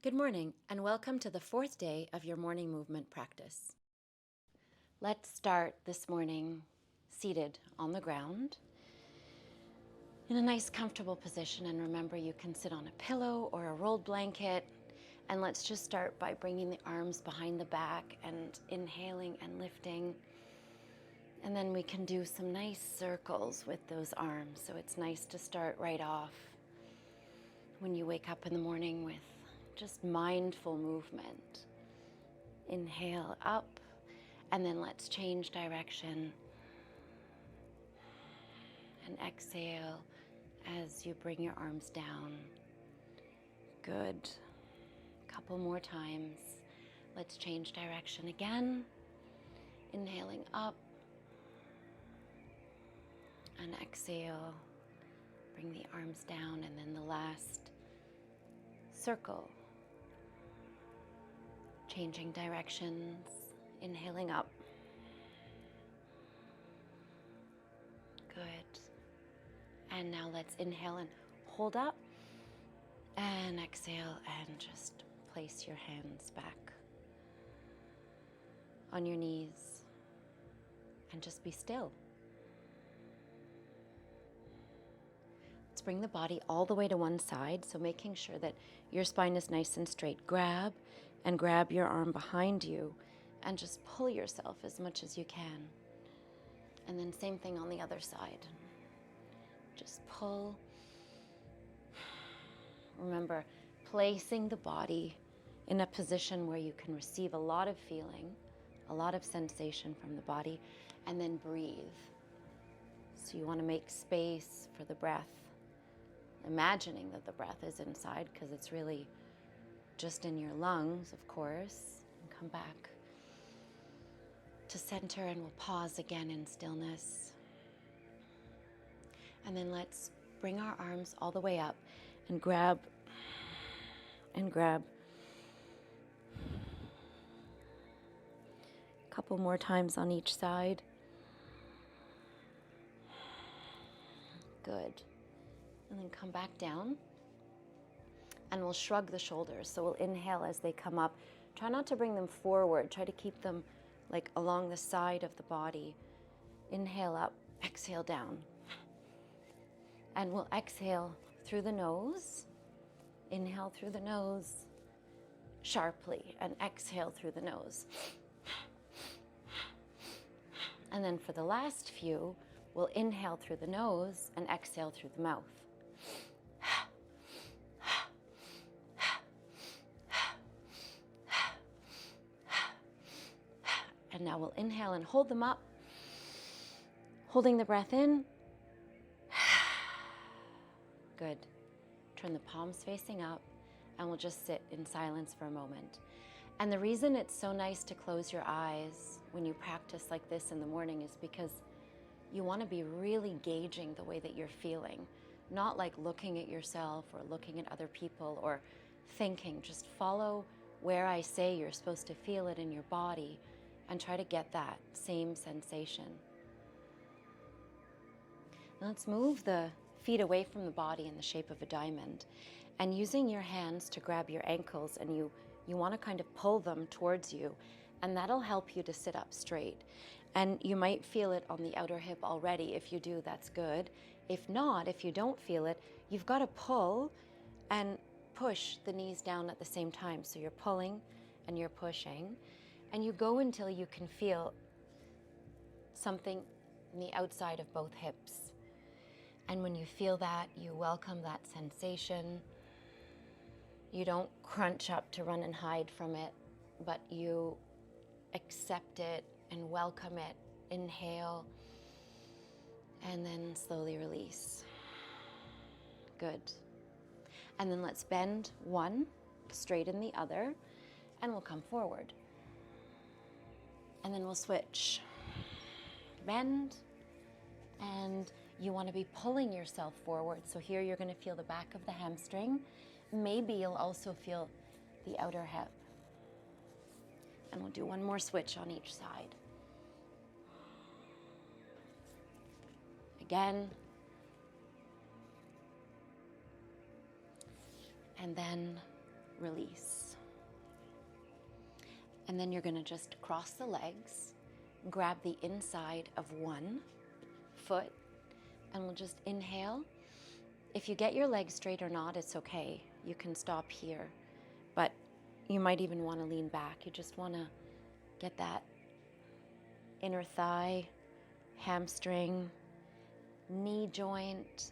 Good morning, and welcome to the fourth day of your morning movement practice. Let's start this morning seated on the ground in a nice comfortable position, and remember you can sit on a pillow or a rolled blanket. And let's just start by bringing the arms behind the back and inhaling and lifting. And then we can do some nice circles with those arms. So it's nice to start right off when you wake up in the morning with just mindful movement. Inhale up, and then let's change direction. And exhale as you bring your arms down. Good. Couple more times. Let's change direction again. Inhaling up. And exhale. Bring the arms down, and then the last circle. Changing directions, inhaling up. Good. And now let's inhale and hold up. And exhale and just place your hands back on your knees and just be still. Let's bring the body all the way to one side, so making sure that your spine is nice and straight. Grab your arm behind you and just pull yourself as much as you can. And then same thing on the other side. Just pull. Remember, placing the body in a position where you can receive a lot of feeling, a lot of sensation from the body, and then breathe. So you want to make space for the breath, imagining that the breath is inside, because it's really just in your lungs, of course. And come back to center, and we'll pause again in stillness. And then let's bring our arms all the way up and grab and grab. A couple more times on each side. Good. And then come back down. And we'll shrug the shoulders. So we'll inhale as they come up. Try not to bring them forward. Try to keep them like along the side of the body. Inhale up, exhale down. And we'll exhale through the nose. Inhale through the nose sharply and exhale through the nose. And then for the last few, we'll inhale through the nose and exhale through the mouth. And now we'll inhale and hold them up, holding the breath in. Good. Turn the palms facing up, and we'll just sit in silence for a moment. And the reason it's so nice to close your eyes when you practice like this in the morning is because you want to be really gauging the way that you're feeling, not like looking at yourself or looking at other people or thinking. Just follow where I say you're supposed to feel it in your body and try to get that same sensation. Now let's move the feet away from the body in the shape of a diamond, and using your hands to grab your ankles, and you want to kind of pull them towards you, and that'll help you to sit up straight. And you might feel it on the outer hip already. If you do, that's good. If not, if you don't feel it, you've got to pull and push the knees down at the same time. So you're pulling and you're pushing, and you go until you can feel something in the outside of both hips. And when you feel that, you welcome that sensation. You don't crunch up to run and hide from it, but you accept it and welcome it. Inhale, and then slowly release. Good. And then let's bend one, straighten the other, and we'll come forward. And then we'll switch. Bend, and you want to be pulling yourself forward. So here you're going to feel the back of the hamstring. Maybe you'll also feel the outer hip. And we'll do one more switch on each side. Again. And then release. And then you're going to just cross the legs, grab the inside of one foot, and we'll just inhale. If you get your legs straight or not, it's okay. You can stop here, but you might even want to lean back. You just want to get that inner thigh, hamstring, knee joint.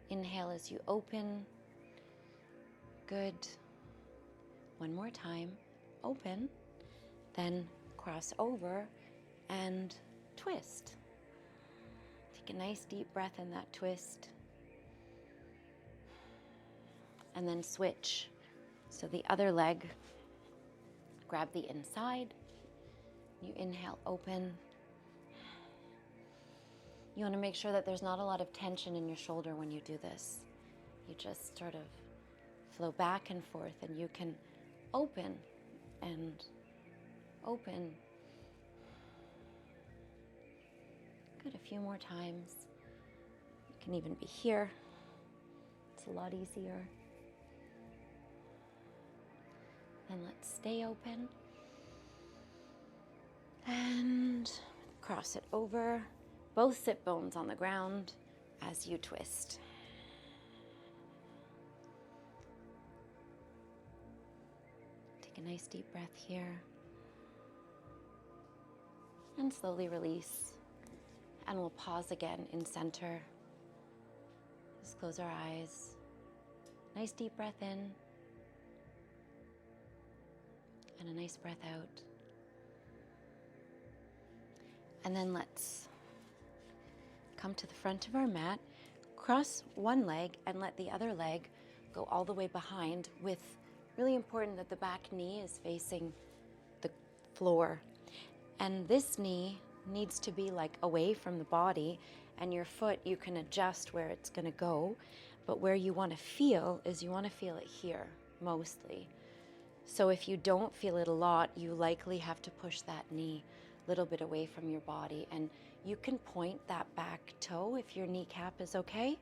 Inhale as you open. Good. One more time. Open. Then cross over and twist. Take a nice deep breath in that twist. And then switch. So the other leg, grab the inside. You inhale, open. You want to make sure that there's not a lot of tension in your shoulder when you do this. You just sort of flow back and forth, and you can open and open. Good, a few more times. You can even be here. It's a lot easier. And let's stay open. And cross it over. Both sit bones on the ground as you twist. Take a nice deep breath here. And slowly release. And we'll pause again in center. Just close our eyes. Nice deep breath in. And a nice breath out. And then let's come to the front of our mat, cross one leg and let the other leg go all the way behind, with really important that the back knee is facing the floor. And this knee needs to be like away from the body, and your foot, you can adjust where it's gonna go, but where you wanna feel is you wanna feel it here, mostly. So if you don't feel it a lot, you likely have to push that knee a little bit away from your body, and you can point that back toe if your kneecap is okay.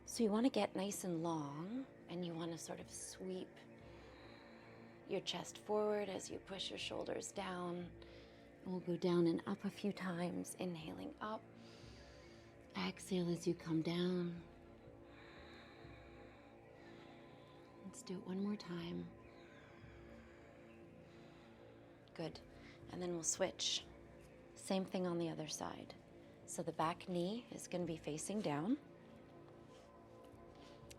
So you want to get nice and long, and you want to sort of sweep your chest forward as you push your shoulders down. And we'll go down and up a few times, inhaling up. Exhale as you come down. Let's do it one more time. Good. And then we'll switch. Same thing on the other side. So the back knee is going to be facing down.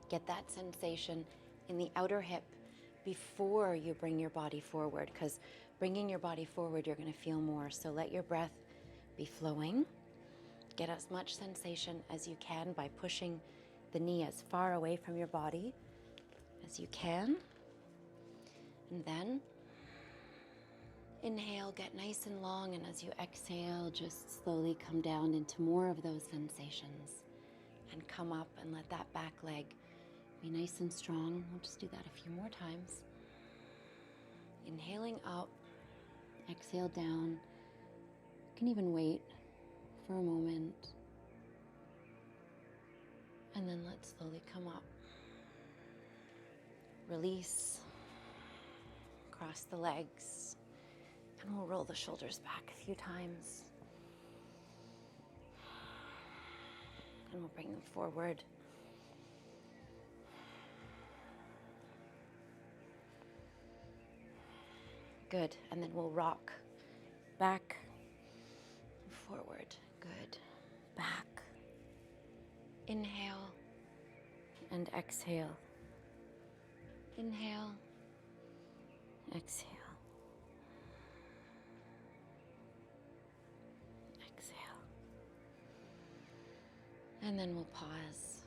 Get that sensation in the outer hip before you bring your body forward, because bringing your body forward, you're going to feel more. So let your breath be flowing. Get as much sensation as you can by pushing the knee as far away from your body as you can. And then inhale, get nice and long, and as you exhale, just slowly come down into more of those sensations and come up and let that back leg be nice and strong. We'll just do that a few more times. Inhaling up, exhale down. You can even wait for a moment. And then let's slowly come up. Release, cross the legs. And we'll roll the shoulders back a few times. And we'll bring them forward. Good. And then we'll rock back, forward. Good. Back. Inhale and exhale. Inhale, exhale. And then we'll pause.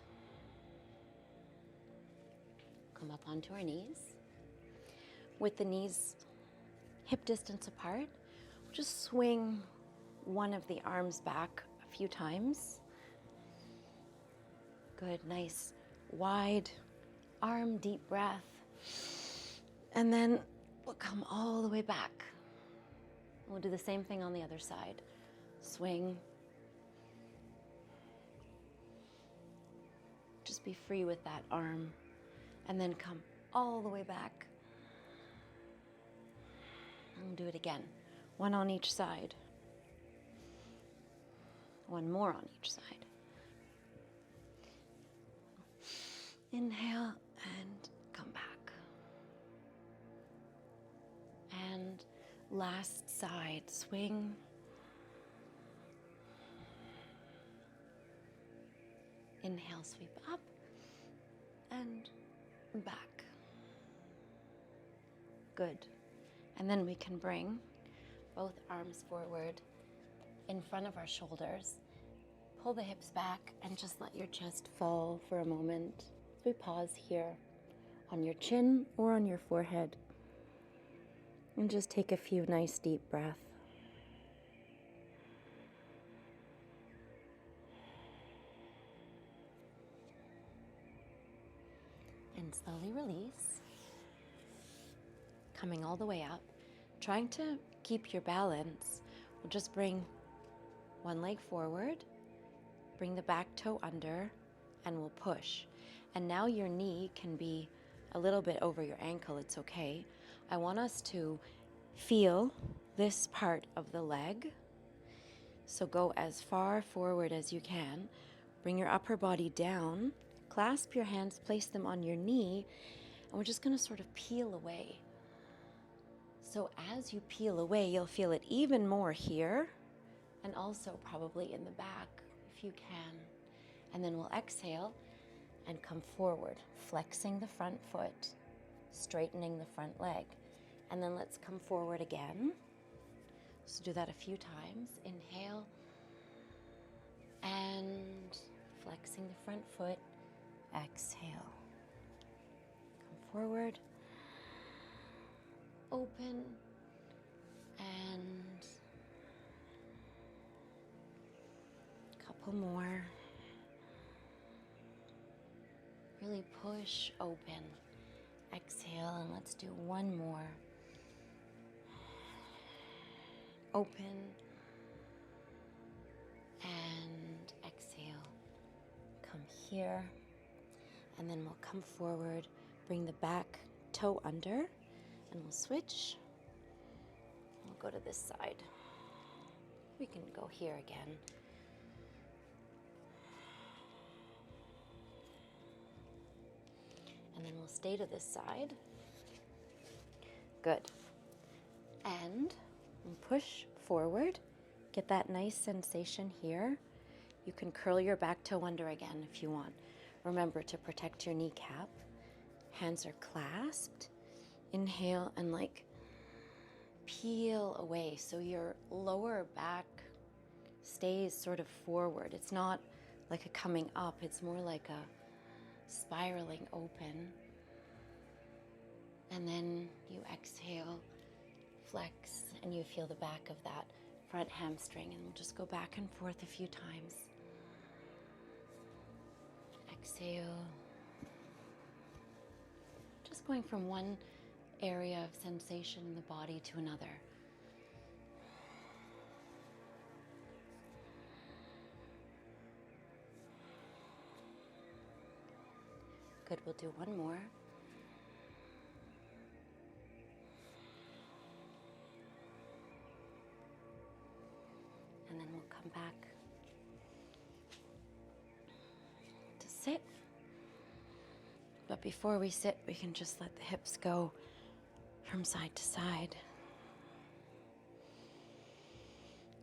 Come up onto our knees. With the knees hip distance apart, just swing one of the arms back a few times. Good, nice, wide arm, deep breath. And then we'll come all the way back. We'll do the same thing on the other side. Swing. Just be free with that arm. And then come all the way back. And we'll do it again. One on each side. One more on each side. Inhale and come back. And last side, swing. Inhale, sweep up and back. Good. And then we can bring both arms forward in front of our shoulders. Pull the hips back and just let your chest fall for a moment. As we pause here on your chin or on your forehead. And just take a few nice deep breaths. And slowly release. Coming all the way up. Trying to keep your balance. We'll just bring one leg forward. Bring the back toe under. And we'll push. And now your knee can be a little bit over your ankle. It's okay. I want us to feel this part of the leg. So go as far forward as you can. Bring your upper body down. Clasp your hands, place them on your knee, and we're just going to sort of peel away. So as you peel away, you'll feel it even more here, and also probably in the back, if you can. And then we'll exhale and come forward, flexing the front foot, straightening the front leg. And then let's come forward again. So do that a few times. Inhale, and flexing the front foot. Exhale. Come forward. Open. And a couple more. Really push open. Exhale, and let's do one more. Open. And exhale. Come here. And then we'll come forward, bring the back toe under, and we'll switch. We'll go to this side. We can go here again. And then we'll stay to this side. Good. And we'll push forward. Get that nice sensation here. You can curl your back toe under again if you want. Remember to protect your kneecap. Hands are clasped. Inhale and peel away. So your lower back stays sort of forward. It's not like a coming up. It's more like a spiraling open. And then you exhale, flex, and you feel the back of that front hamstring. And we'll just go back and forth a few times. Exhale. Just going from one area of sensation in the body to another. Good, we'll do one more. And then we'll come back to sit. But before we sit, we can just let the hips go from side to side.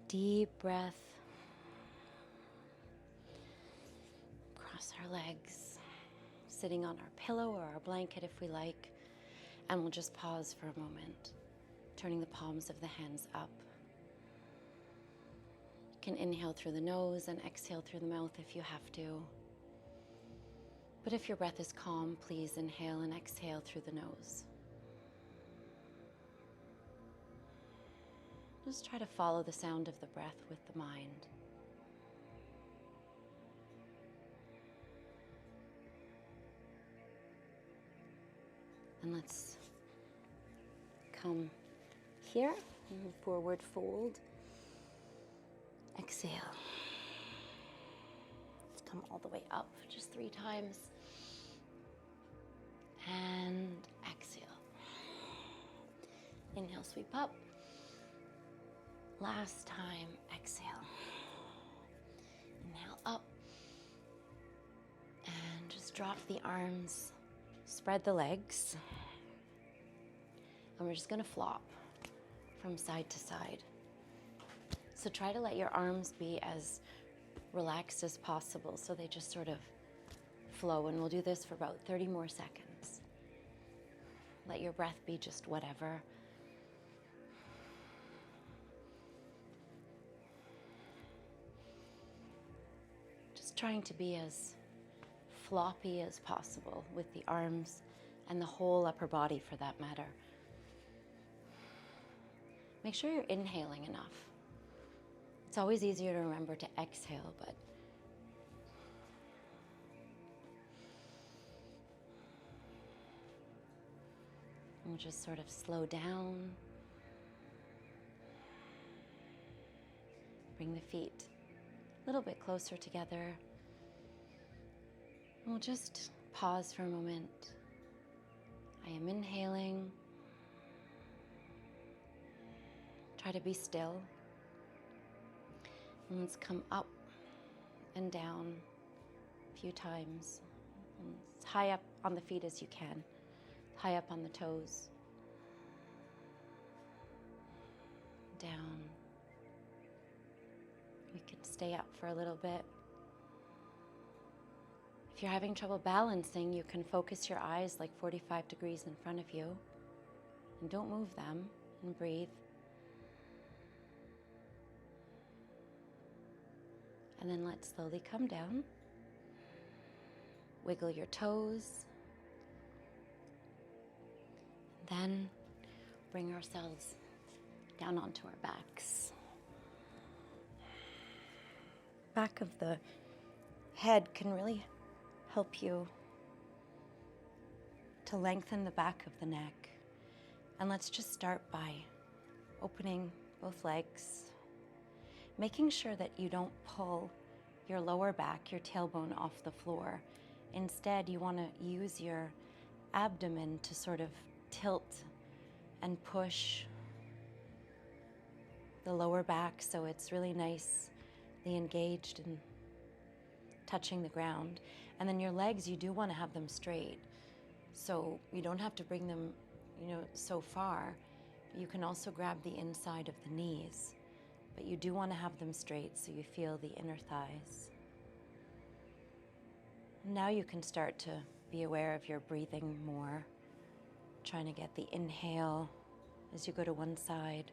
Deep breath. Cross our legs, sitting on our pillow or our blanket if we like. And we'll just pause for a moment, turning the palms of the hands up. You can inhale through the nose and exhale through the mouth if you have to. But if your breath is calm, please inhale and exhale through the nose. Just try to follow the sound of the breath with the mind. And let's come here, forward fold. Exhale. Let's come all the way up just 3 times. And exhale. Inhale, sweep up. Last time, exhale. Inhale up. And just drop the arms, spread the legs. And we're just gonna flop from side to side. So try to let your arms be as relaxed as possible so they just sort of flow. And we'll do this for about 30 more seconds. Let your breath be just whatever. Just trying to be as floppy as possible with the arms and the whole upper body for that matter. Make sure you're inhaling enough. It's always easier to remember to exhale, but we'll just sort of slow down. Bring the feet a little bit closer together. We'll just pause for a moment. I am inhaling. Try to be still. And let's come up and down a few times. And as high up on the feet as you can. High up on the toes. Down. You can stay up for a little bit. If you're having trouble balancing, you can focus your eyes like 45 degrees in front of you. And don't move them, and breathe. And then let's slowly come down. Wiggle your toes. And then bring ourselves down onto our backs. Back of the head can really help you to lengthen the back of the neck. And let's just start by opening both legs, making sure that you don't pull your lower back, your tailbone off the floor. Instead, you want to use your abdomen to sort of tilt and push the lower back so it's really nicely engaged and touching the ground. And then your legs, you do want to have them straight. So you don't have to bring them, so far. You can also grab the inside of the knees, but you do want to have them straight so you feel the inner thighs. Now you can start to be aware of your breathing more, trying to get the inhale as you go to one side.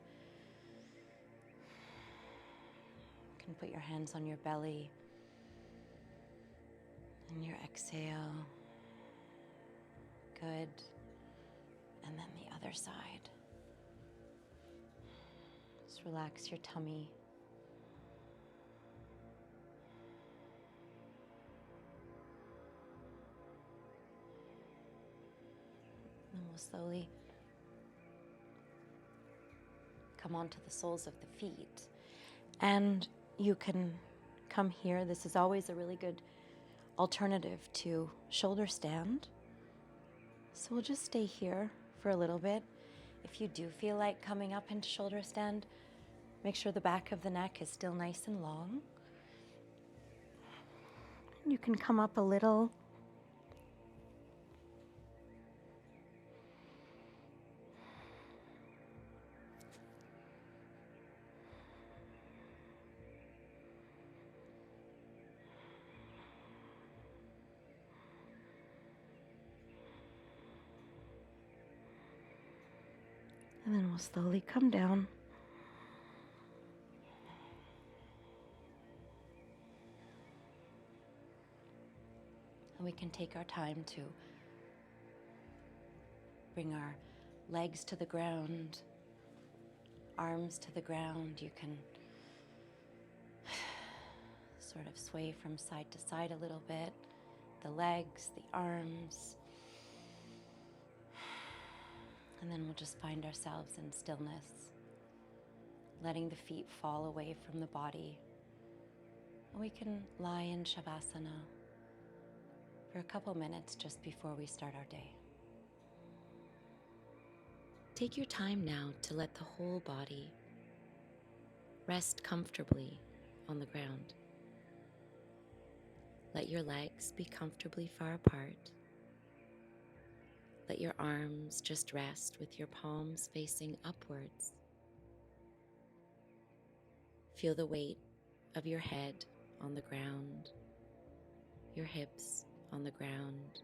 You can put your hands on your belly. And your exhale. Good. And then the other side. Just relax your tummy. And we'll slowly come onto the soles of the feet. And you can come here. This is always a really good alternative to shoulder stand. So we'll just stay here for a little bit. If you do feel like coming up into shoulder stand, make sure the back of the neck is still nice and long. You can come up a little. And then we'll slowly come down. And we can take our time to bring our legs to the ground, arms to the ground. You can sort of sway from side to side a little bit. The legs, the arms. And then we'll just find ourselves in stillness, letting the feet fall away from the body. And we can lie in Shavasana for a couple minutes just before we start our day. Take your time now to let the whole body rest comfortably on the ground. Let your legs be comfortably far apart. Let your arms just rest with your palms facing upwards. Feel the weight of your head on the ground, your hips on the ground,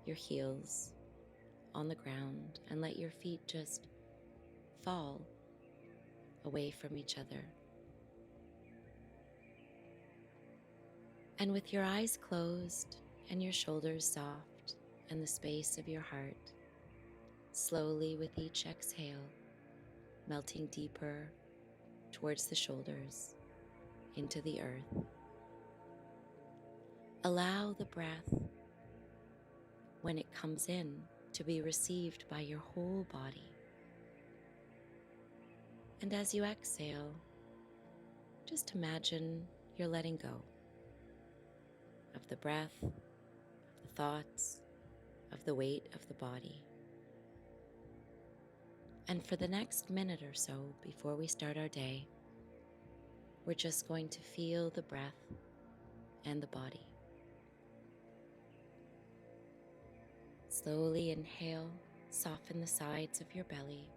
your heels on the ground, and let your feet just fall away from each other. And with your eyes closed and your shoulders soft and the space of your heart, slowly with each exhale, melting deeper towards the shoulders, into the earth. Allow the breath, when it comes in, to be received by your whole body. And as you exhale, just imagine you're letting go of the breath, of the thoughts, of the weight of the body. And for the next minute or so before we start our day, we're just going to feel the breath and the body. Slowly inhale, soften the sides of your belly.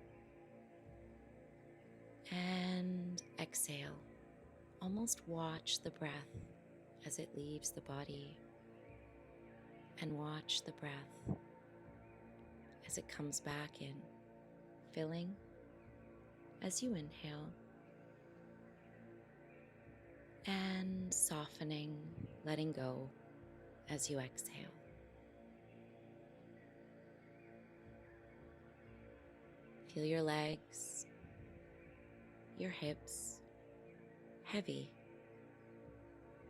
And exhale, almost watch the breath as it leaves the body. And watch the breath as it comes back in, filling as you inhale. And softening, letting go as you exhale. Feel your legs, your hips, heavy,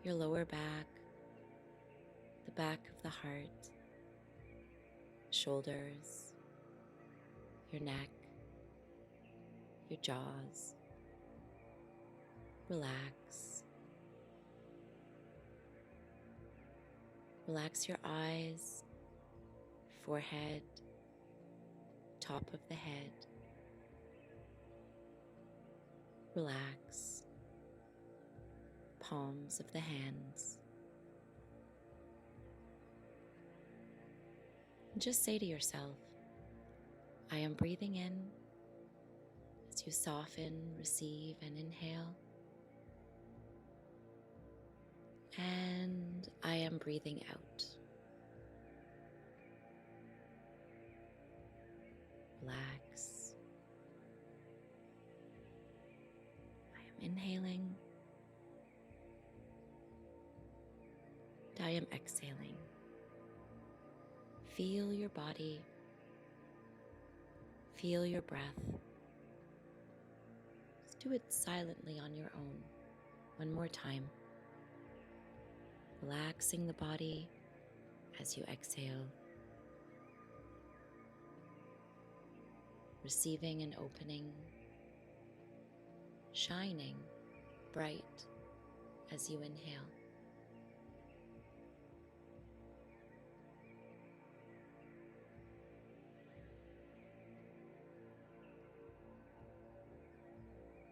your lower back, the back of the heart, shoulders, your neck, your jaws. Relax. Relax your eyes, forehead, top of the head. Relax. Palms of the hands. And just say to yourself, I am breathing in as you soften, receive, and inhale. And I am breathing out. Relax. I am inhaling. And I am exhaling. Feel your body. Feel your breath. Just do it silently on your own. One more time. Relaxing the body as you exhale. Receiving and opening. Shining bright as you inhale.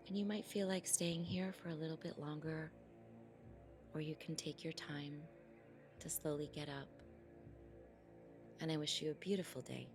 And you might feel like staying here for a little bit longer, or you can take your time to slowly get up. And I wish you a beautiful day.